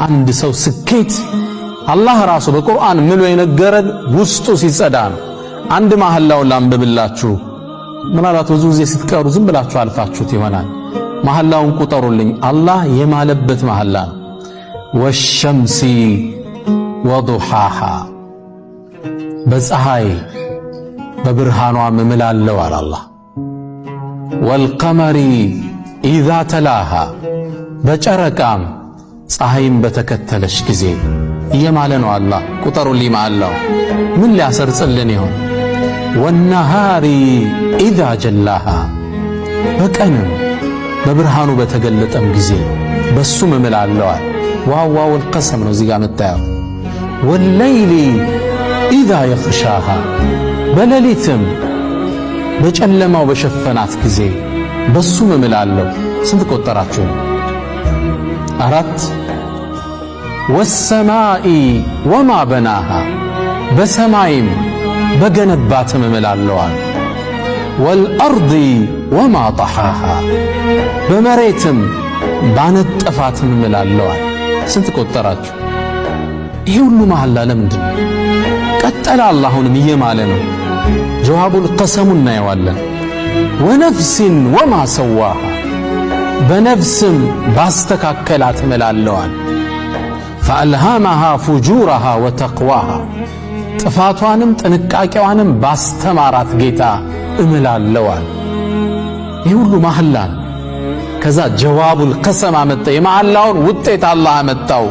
አንድ ሰው ስኬት አላህ ራሱ በቁርአን ምሎ የነገረን ውስጡ ሲጸዳ ነው። አንድ መሐላውን ላንብብላችሁ። ምናልባት ብዙ ጊዜ ስትቀሩ ዝም ብላችሁ አልፋችሁት ይሆናል። መሐላውን ቁጠሩልኝ። አላህ የማለበት መሐላ ነው። ወሸምሲ ወዱሃሃ፣ በፀሐይ በብርሃኗ እምላለሁ አለ አላህ። ወልቀመሪ ኢዛ ተላሃ፣ በጨረቃም ፀሐይን በተከተለች ጊዜ እየማለ ነው አላህ። ቁጠሩልኝ መሐላው ምን ሊያሰርጽልን ይሆን? ወነሃሪ ኢዛ ጀላሃ፣ በቀንም በብርሃኑ በተገለጠም ጊዜ በሱም እምላለሁ። ዋዋውል ቀሰም ነው እዚህ ጋር መታየው። ወለይሊ ኢዛ የኽሻሃ፣ በሌሊትም በጨለማው በሸፈናት ጊዜ በሱም እምላለሁ። ስንት ቆጠራችሁ? 4። ወሰማኢ ወማ በናሃ፣ በሰማይም በገነባትም እምላለሁ። ወልአርዲ ወማ ጠሓሃ፣ በመሬትም ባነጠፋትም እምላለሁ። ስንት ቆጠራችሁ? ይሄ ሁሉ መሐላ ለምንድን ነው? ቀጠለ አላህ አሁንም እየማለ ነው። ጀዋቡል ቀሰሙ እናየዋለን። ወነፍሲን ወማ ሰዋሃ፣ በነፍስም ባስተካከላት እምላለሁ። ፈአልሃመሃ ፉጁረሃ ወተቅዋሃ፣ ጥፋቷንም ጥንቃቄዋንም ባስተማራት ጌታ እምላለሁ። ይህ ሁሉ መሐላ ነው። ከዛ ጀዋቡል ቀሰም አመጣ። የመሐላውን ውጤት አላህ አመጣው።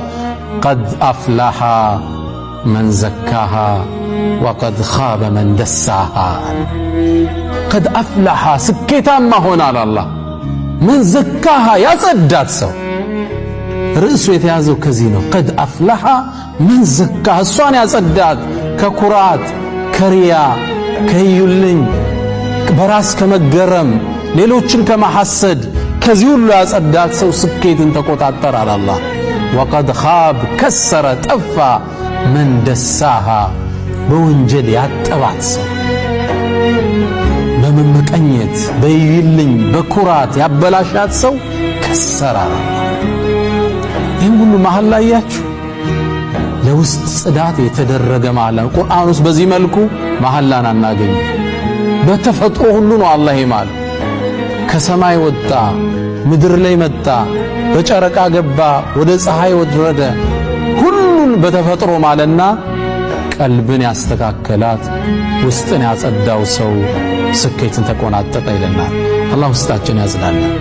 ቀድ አፍላሃ መን ዘካሃ ወቀድ ኻበ መን ደሳሃ። ቀድ አፍላሃ፣ ስኬታማ ሆናል አላህ። መን ዘካሃ፣ ያጸዳት ሰው። ርዕሱ የተያዘው ከዚህ ነው። ቀድ አፍላሃ መን ዘካሃ፣ እሷን ያጸዳት ከኩራት ከሪያ ከዩልኝ በራስ ከመገረም ሌሎችን ከማሐሰድ ከዚህ ሁሉ ያጸዳት ሰው ስኬትን ተቆጣጠረ አላህ። ወቀድ ኻብ፣ ከሰረ ጠፋ፣ መን ደሳሃ፣ በወንጀል ያጠባት ሰው፣ በመመቀኘት በይልኝ በኩራት ያበላሻት ሰው ከሰረ አላህ። ይህን ሁሉ መሐላ እያችሁ ለውስጥ ጽዳት የተደረገ መሐላ። ቁርአን ውስጥ በዚህ መልኩ መሐላን አናገኝ። በተፈጥሮ ሁሉ ነው አላህ ይማል። ከሰማይ ወጣ፣ ምድር ላይ መጣ፣ በጨረቃ ገባ፣ ወደ ፀሐይ ወረደ። ሁሉን በተፈጥሮ ማለና ቀልብን ያስተካከላት ውስጥን ያጸዳው ሰው ስኬትን ተቆናጠጠ ይለናል። አላህ ውስጣችን ያጽዳልን።